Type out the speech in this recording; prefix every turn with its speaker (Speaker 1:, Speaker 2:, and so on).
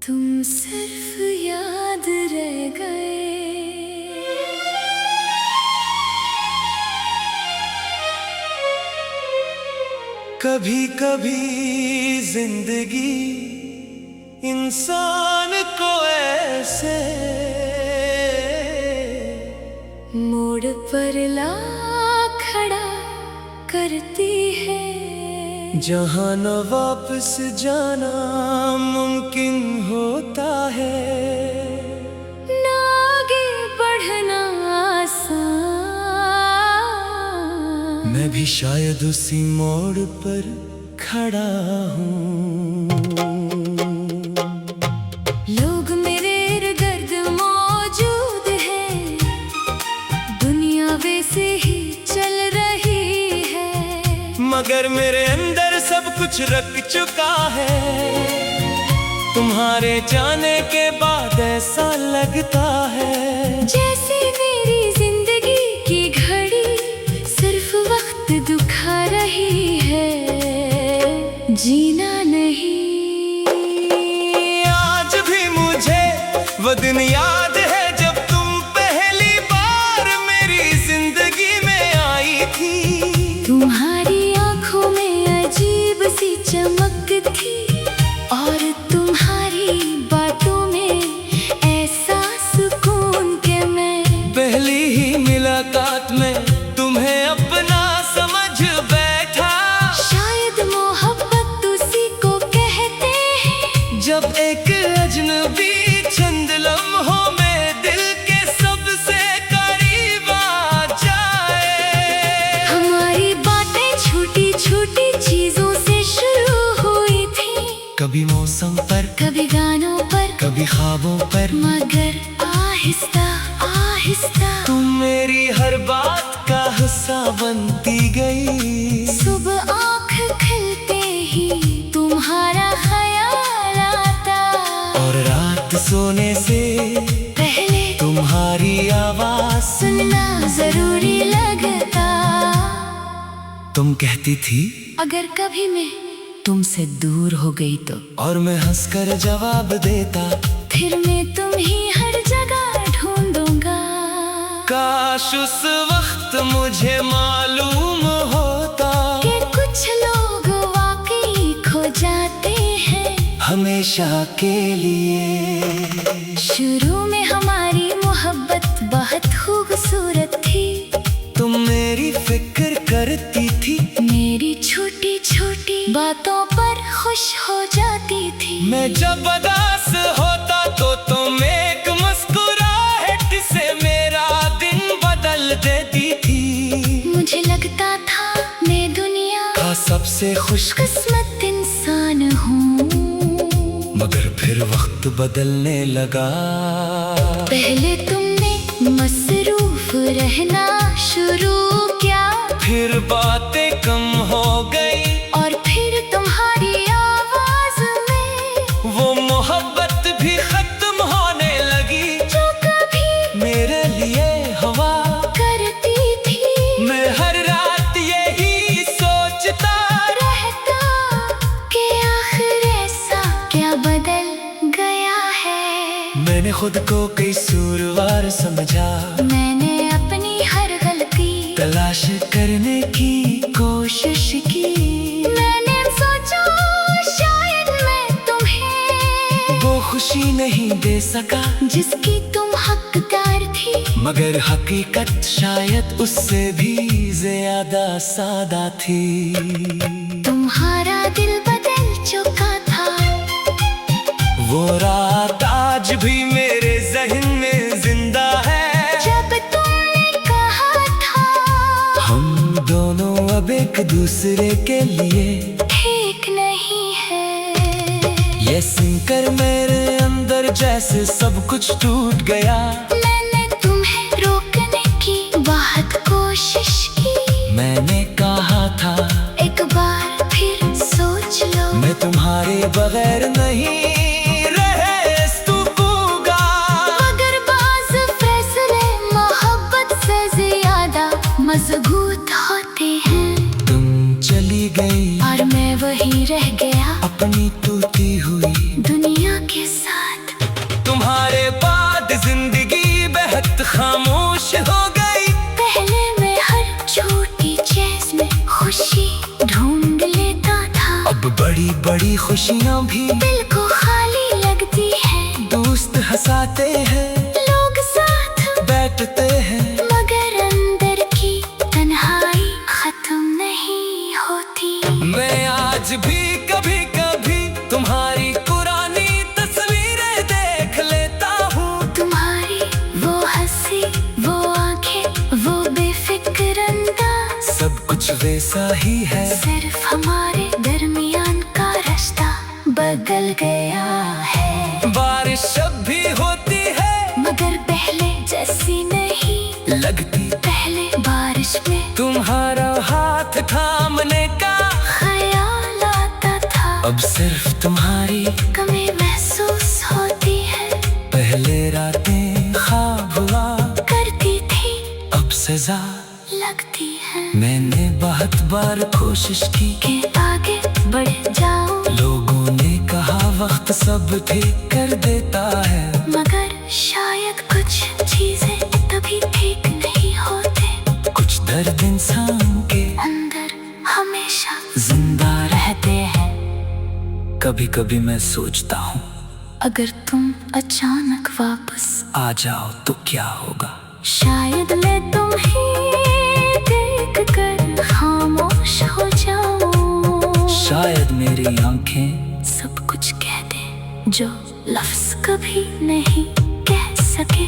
Speaker 1: तुम सिर्फ याद रह गए।
Speaker 2: कभी कभी जिंदगी इंसान को ऐसे
Speaker 1: मोड़ पर ला खड़ा करती है,
Speaker 2: जहाँ न वापस जाना मुमकिन होता है,
Speaker 1: न आगे बढ़ना आसान।
Speaker 2: मैं भी शायद उसी मोड़ पर खड़ा हूँ।
Speaker 1: लोग मेरे इर्द गिर्द मौजूद हैं, दुनिया वैसे ही चल रही है,
Speaker 2: मगर मेरे अंदर सब कुछ रख चुका है। तुम्हारे जाने के बाद ऐसा लगता है
Speaker 1: जैसे मेरी जिंदगी की घड़ी सिर्फ वक्त दुखा रही है, जीना नहीं।
Speaker 2: आज भी मुझे वो दिन याद है जब तुम पहली बार मेरी जिंदगी में आई थी।
Speaker 1: तुम्हारी आंखों में अजीब सी चमक थी और तुम्हारी बातों में ऐसा सुकून के मैं
Speaker 2: पहली ही मुलाकात में तुम्हें अपना समझ बैठा।
Speaker 1: शायद मोहब्बत उसी को कहते हैं,
Speaker 2: जब एक अजनबी चंद लम्हों में दिल के सबसे करीब आ जाए।
Speaker 1: हमारी बातें छोटी छोटी चीजों से शुरू हुई थी,
Speaker 2: कभी मौसम पर,
Speaker 1: कभी गानों पर,
Speaker 2: कभी ख्वाबों पर,
Speaker 1: मगर आहिस्ता आहिस्ता
Speaker 2: तुम मेरी हर बात का हिस्सा बनती गई।
Speaker 1: सुबह आँख खुलते ही तुम्हारा ख्याल आता,
Speaker 2: और रात सोने से
Speaker 1: पहले
Speaker 2: तुम्हारी आवाज
Speaker 1: सुनना जरूरी लगता।
Speaker 2: तुम कहती थी
Speaker 1: अगर कभी मैं तुमसे दूर हो गई तो,
Speaker 2: और मैं हंसकर जवाब देता
Speaker 1: फिर मैं तुम ही हर जगह ढूंढूंगा।
Speaker 2: काश उस वक्त मुझे मालूम होता
Speaker 1: कि कुछ लोग वाकई खो जाते हैं
Speaker 2: हमेशा के लिए।
Speaker 1: शुरू में हमारी मोहब्बत बहुत खूबसूरत थी,
Speaker 2: तुम मेरी फिक्र करती थी,
Speaker 1: मेरी छोटी छोटी बातों पर खुश हो जाती थी।
Speaker 2: मैं जब उदास होता तो तुम एक मुस्कुराहट से मेरा दिन बदल देती थी।
Speaker 1: मुझे लगता था मैं दुनिया
Speaker 2: का सबसे
Speaker 1: खुशकिस्मत इंसान हूँ,
Speaker 2: मगर फिर वक्त बदलने लगा।
Speaker 1: पहले तुमने मसरूफ रहना शुरू किया,
Speaker 2: फिर बातें कम हो गई,
Speaker 1: और फिर तुम्हारी आवाज में
Speaker 2: वो मोहब्बत भी खत्म होने लगी
Speaker 1: जो कभी
Speaker 2: मेरे लिए हवा
Speaker 1: करती थी।
Speaker 2: मैं हर रात यही सोचता
Speaker 1: रहता कि आखिर ऐसा क्या बदल गया है।
Speaker 2: मैंने खुद को कसूरवार समझा,
Speaker 1: मैंने अपनी हर गलती
Speaker 2: तलाश करने की कोशिश की।
Speaker 1: मैंने सोचा शायद मैं तुम्हें
Speaker 2: वो खुशी नहीं दे सका
Speaker 1: जिसकी तुम हकदार थी,
Speaker 2: मगर हकीकत शायद उससे भी ज्यादा सादा थी।
Speaker 1: तुम्हारा दिल बदल चुका था,
Speaker 2: वो रात आज भी मेरे ज़हन में जिंदा है,
Speaker 1: जब तुमने कहा था
Speaker 2: हम दोनों अब एक दूसरे के लिए
Speaker 1: ठीक नहीं है।
Speaker 2: ये सुनकर मेरे अंदर जैसे सब कुछ टूट गया।
Speaker 1: मैंने तुम्हें रोकने की बहुत कोशिश की,
Speaker 2: मैंने कहा था
Speaker 1: एक बार फिर सोच लो,
Speaker 2: मैं तुम्हारे बगैर नहीं रह सकूंगा।
Speaker 1: मगर बाज़ फैसले मोहब्बत से ज्यादा मजबूत होते हैं।
Speaker 2: तुम चली गई
Speaker 1: और मैं वहीं रह गया
Speaker 2: अपनी टूटी हुई
Speaker 1: दुनिया के साथ।
Speaker 2: बड़ी खुशियाँ भी
Speaker 1: दिल को खाली लगती है।
Speaker 2: दोस्त हंसाते हैं,
Speaker 1: लोग साथ
Speaker 2: बैठते हैं,
Speaker 1: मगर अंदर की तन्हाई खत्म नहीं होती।
Speaker 2: मैं आज भी कभी कभी तुम्हारी पुरानी तस्वीरें देख लेता हूँ।
Speaker 1: तुम्हारी वो हंसी, वो आंखें, वो बेफिक्र अंदाज,
Speaker 2: सब कुछ वैसा ही है,
Speaker 1: सिर्फ हमारे दरमियान का रास्ता बदल गया है।
Speaker 2: बारिश अब भी होती है,
Speaker 1: मगर पहले जैसी नहीं
Speaker 2: लगती।
Speaker 1: पहले बारिश में
Speaker 2: तुम्हारा हाथ थामने का
Speaker 1: ख्याल आता था,
Speaker 2: अब सिर्फ तुम्हारी
Speaker 1: कमी महसूस होती है।
Speaker 2: पहले रातें ख्वाब हुआ
Speaker 1: करती थी,
Speaker 2: अब सजा
Speaker 1: लगती है।
Speaker 2: मैंने बहुत बार कोशिश की
Speaker 1: कि आगे बढ़ जाऊं,
Speaker 2: लोगों ने कहा वक्त सब ठीक कर देता है,
Speaker 1: मगर शायद कुछ चीजें तभी ठीक नहीं होते।
Speaker 2: कुछ दर्द इंसान के
Speaker 1: अंदर हमेशा
Speaker 2: जिंदा
Speaker 1: रहते हैं।
Speaker 2: कभी कभी मैं सोचता हूँ
Speaker 1: अगर तुम अचानक वापस
Speaker 2: आ जाओ तो क्या होगा।
Speaker 1: शायद मैं तुम्हें देख कर खामोश हो जाऊं।
Speaker 2: शायद मेरी आंखें
Speaker 1: सब कुछ कह दे जो लफ्ज कभी नहीं कह सके।